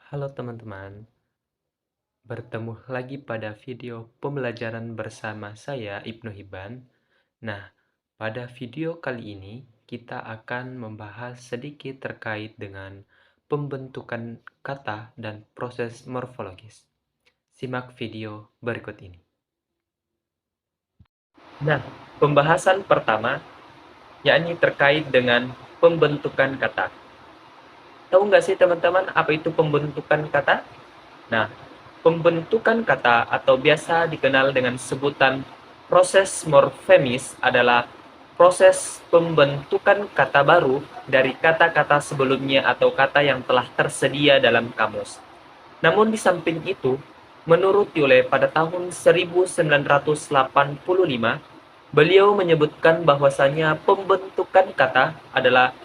Halo teman-teman, bertemu lagi pada video pembelajaran bersama saya Ibnu Hibban. Nah, pada video kali ini kita akan membahas sedikit terkait dengan pembentukan kata dan proses morfologis. Simak video berikut ini. Nah, pembahasan pertama yakni terkait dengan pembentukan kata. Tahu nggak sih teman-teman apa itu pembentukan kata? Nah, pembentukan kata atau biasa dikenal dengan sebutan proses morfemis adalah proses pembentukan kata baru dari kata-kata sebelumnya atau kata yang telah tersedia dalam kamus. Namun di samping itu, menurut Yule pada tahun 1985, beliau menyebutkan bahwasanya pembentukan kata adalah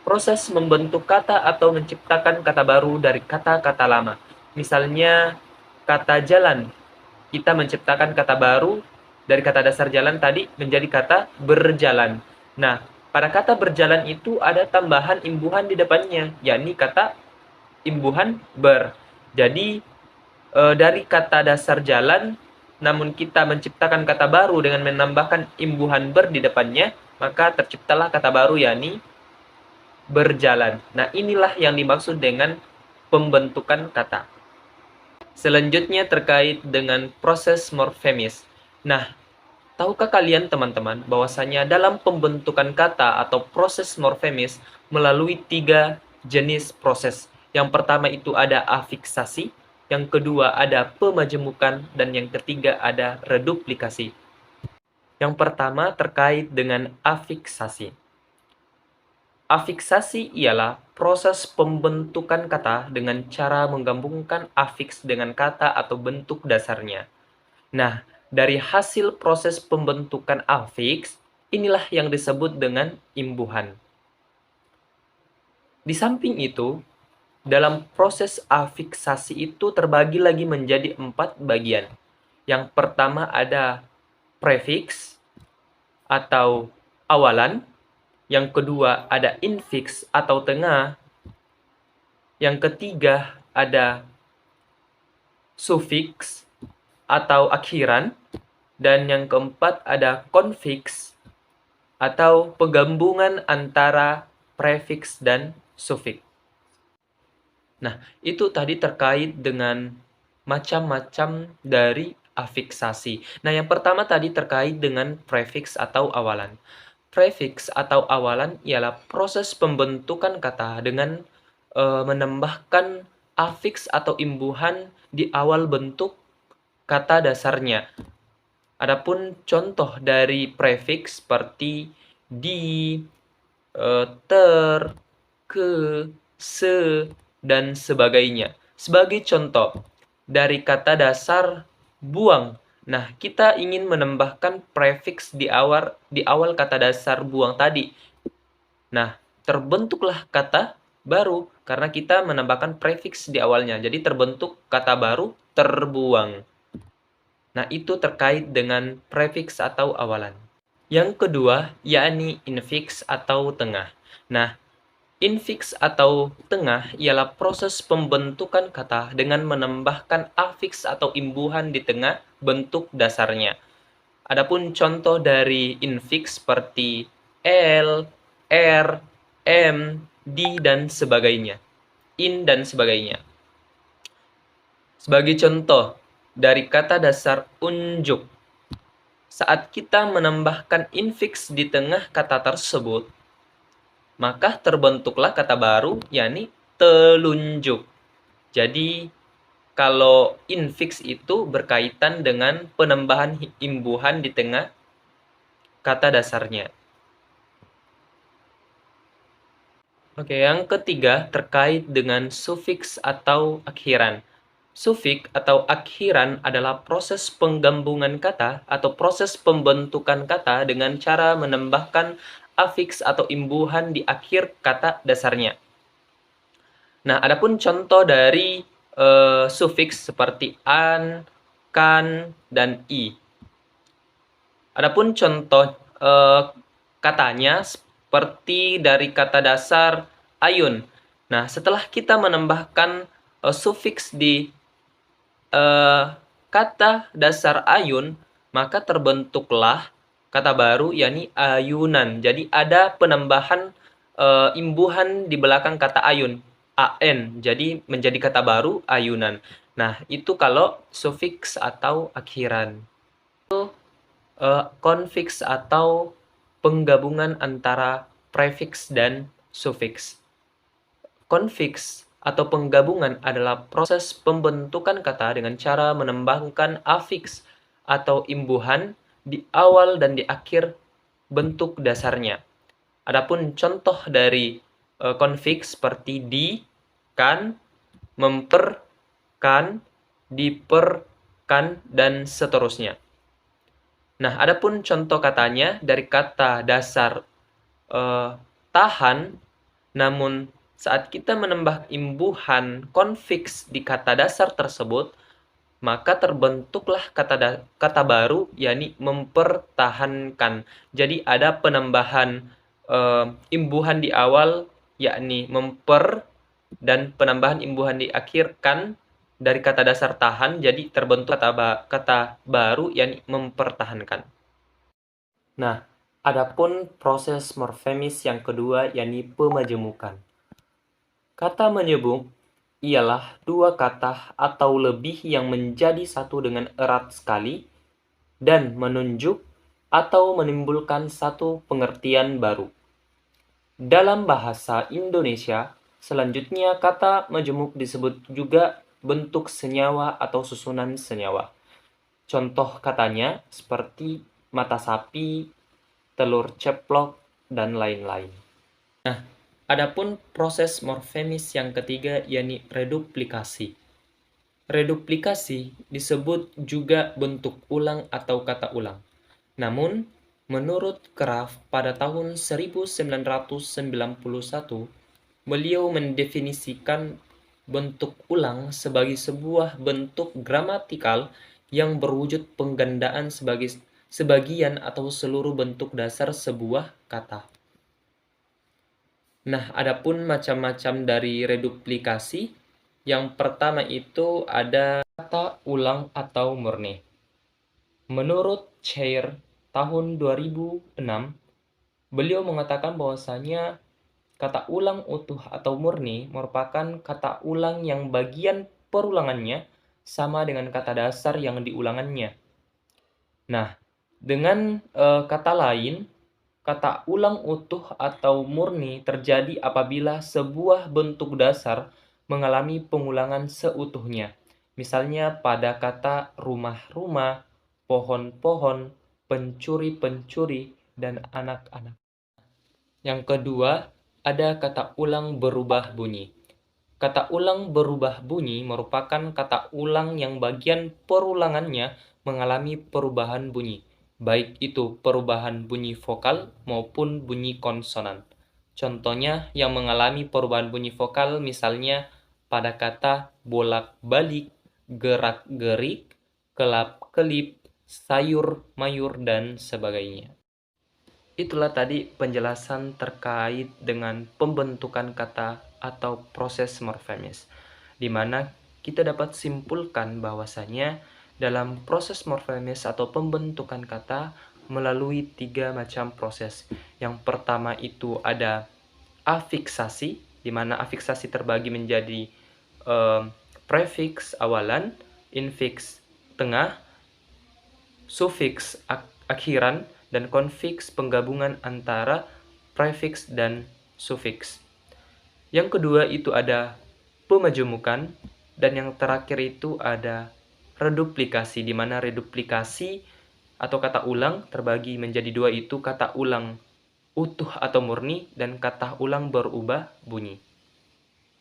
proses membentuk kata atau menciptakan kata baru dari kata-kata lama. Misalnya, kata jalan. Kita menciptakan kata baru dari kata dasar jalan tadi menjadi kata berjalan. Nah, pada kata berjalan itu ada tambahan imbuhan di depannya, yakni kata imbuhan ber. Jadi, dari kata dasar jalan, namun kita menciptakan kata baru dengan menambahkan imbuhan ber di depannya, maka terciptalah kata baru, yakni berjalan. Nah, inilah yang dimaksud dengan pembentukan kata. Selanjutnya terkait dengan proses morfemis. Nah, tahukah kalian teman-teman bahwasanya dalam pembentukan kata atau proses morfemis melalui 3 jenis proses. Yang pertama itu ada afiksasi, yang kedua ada pemajemukan, dan yang ketiga ada reduplikasi. Yang pertama terkait dengan afiksasi. Afiksasi ialah proses pembentukan kata dengan cara menggabungkan afiks dengan kata atau bentuk dasarnya. Nah, dari hasil proses pembentukan afiks, inilah yang disebut dengan imbuhan. Di samping itu, dalam proses afiksasi itu terbagi lagi menjadi 4 bagian. Yang pertama ada prefiks atau awalan. Yang kedua ada infiks atau tengah. Yang ketiga ada sufiks atau akhiran. Dan yang keempat ada konfiks atau penggabungan antara prefiks dan sufiks. Nah, itu tadi terkait dengan macam-macam dari afiksasi. Nah, yang pertama tadi terkait dengan prefiks atau awalan. Prefiks atau awalan ialah proses pembentukan kata dengan menambahkan afiks atau imbuhan di awal bentuk kata dasarnya. Adapun contoh dari prefiks seperti di, ter, ke, se, dan sebagainya. Sebagai contoh, dari kata dasar buang. Nah, kita ingin menambahkan prefiks di awal kata dasar buang tadi. Nah, terbentuklah kata baru karena kita menambahkan prefiks di awalnya. Jadi terbentuk kata baru terbuang. Nah, itu terkait dengan prefiks atau awalan. Yang kedua, yakni infiks atau tengah. Nah, infiks atau tengah ialah proses pembentukan kata dengan menambahkan afiks atau imbuhan di tengah bentuk dasarnya. Adapun contoh dari infiks seperti L, R, M, D, dan sebagainya. In dan sebagainya. Sebagai contoh, dari kata dasar unjuk. Saat kita menambahkan infiks di tengah kata tersebut, maka terbentuklah kata baru, yakni telunjuk. Jadi, kalau infiks itu berkaitan dengan penambahan imbuhan di tengah kata dasarnya. Oke, yang ketiga terkait dengan sufiks atau akhiran. Sufiks atau akhiran adalah proses penggabungan kata atau proses pembentukan kata dengan cara menambahkan afiks atau imbuhan di akhir kata dasarnya. Nah, adapun contoh dari sufiks seperti an, kan, dan i. Adapun contoh katanya seperti dari kata dasar ayun. Nah, setelah kita menambahkan sufiks di kata dasar ayun, maka terbentuklah kata baru yakni ayunan. Jadi ada penambahan imbuhan di belakang kata ayun, an. Jadi menjadi kata baru ayunan. Nah, itu kalau sufiks atau akhiran. Itu konfiks atau penggabungan antara prefiks dan sufiks. Konfiks atau penggabungan adalah proses pembentukan kata dengan cara menambahkan afiks atau imbuhan di awal dan di akhir bentuk dasarnya. Adapun contoh dari konfiks seperti di, kan, memper, kan, diper, kan, dan seterusnya. Nah, adapun contoh katanya dari kata dasar tahan, namun saat kita menambah imbuhan konfiks di kata dasar tersebut, maka terbentuklah kata baru, yakni mempertahankan. Jadi ada penambahan imbuhan di awal, yakni memper, dan penambahan imbuhan di akhir kan dari kata dasar tahan, jadi terbentuk kata baru, yakni mempertahankan. Nah, adapun proses morfemis yang kedua, yakni pemajemukan. Kata menyebut ialah dua kata atau lebih yang menjadi satu dengan erat sekali dan menunjuk atau menimbulkan satu pengertian baru. Dalam bahasa Indonesia, selanjutnya kata majemuk disebut juga bentuk senyawa atau susunan senyawa. Contoh katanya seperti mata sapi, telur ceplok, dan lain-lain. Nah, adapun proses morfemis yang ketiga yakni reduplikasi. Reduplikasi disebut juga bentuk ulang atau kata ulang. Namun, menurut Kraft pada tahun 1991, beliau mendefinisikan bentuk ulang sebagai sebuah bentuk gramatikal yang berwujud penggandaan sebagai sebagian atau seluruh bentuk dasar sebuah kata. Nah, adapun macam-macam dari reduplikasi, yang pertama itu ada kata ulang atau murni. Menurut Chair tahun 2006, beliau mengatakan bahwasanya kata ulang utuh atau murni merupakan kata ulang yang bagian perulangannya sama dengan kata dasar yang diulangannya. Nah, dengan kata lain, kata ulang utuh atau murni terjadi apabila sebuah bentuk dasar mengalami pengulangan seutuhnya. Misalnya pada kata rumah-rumah, pohon-pohon, pencuri-pencuri, dan anak-anak. Yang kedua, ada kata ulang berubah bunyi. Kata ulang berubah bunyi merupakan kata ulang yang bagian perulangannya mengalami perubahan bunyi, baik itu perubahan bunyi vokal maupun bunyi konsonan. Contohnya yang mengalami perubahan bunyi vokal misalnya pada kata bolak-balik, gerak-gerik, kelap-kelip, sayur-mayur, dan sebagainya. Itulah tadi penjelasan terkait dengan pembentukan kata atau proses morfemis, di mana kita dapat simpulkan bahwasanya dalam proses morfemis atau pembentukan kata melalui 3 macam proses. Yang pertama itu ada afiksasi, di mana afiksasi terbagi menjadi prefiks awalan, infiks tengah, sufiks akhiran, dan konfiks penggabungan antara prefiks dan sufiks. Yang kedua itu ada pemajemukan, dan yang terakhir itu ada reduplikasi, di mana reduplikasi atau kata ulang terbagi menjadi dua, itu kata ulang utuh atau murni dan kata ulang berubah bunyi.